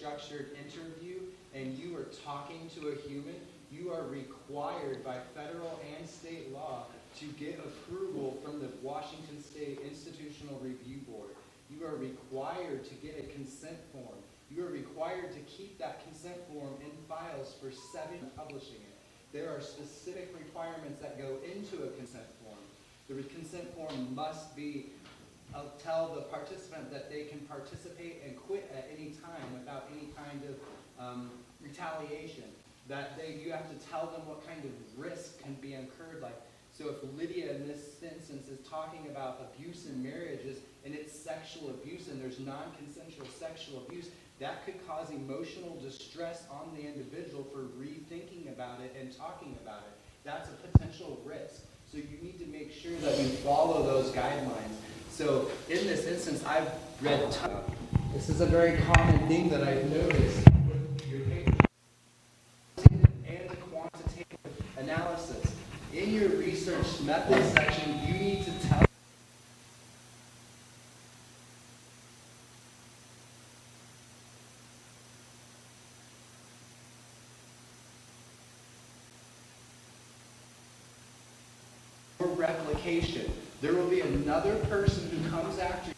structured interview and you are talking to a human, you are required by federal and state law to get approval from the Washington State Institutional Review Board. You are required to get a consent form. You are required to keep that consent form in files for 7 years publishing it. There are specific requirements that go into a consent form. The consent form must be tell the participant that they can participate and quit at any time without any kind of retaliation. That you have to tell them what kind of risk can be incurred. Like, so if Lydia in this instance is talking about abuse in marriages and it's sexual abuse and there's non-consensual sexual abuse, that could cause emotional distress on the individual for rethinking about it and talking about it. That's a potential risk. So you need to make sure that you follow those guidelines. So in this instance, I've read this is a very common thing that I've noticed with your paper and the quantitative analysis. In your research methods section, you need to tell replication. There will be another person who comes after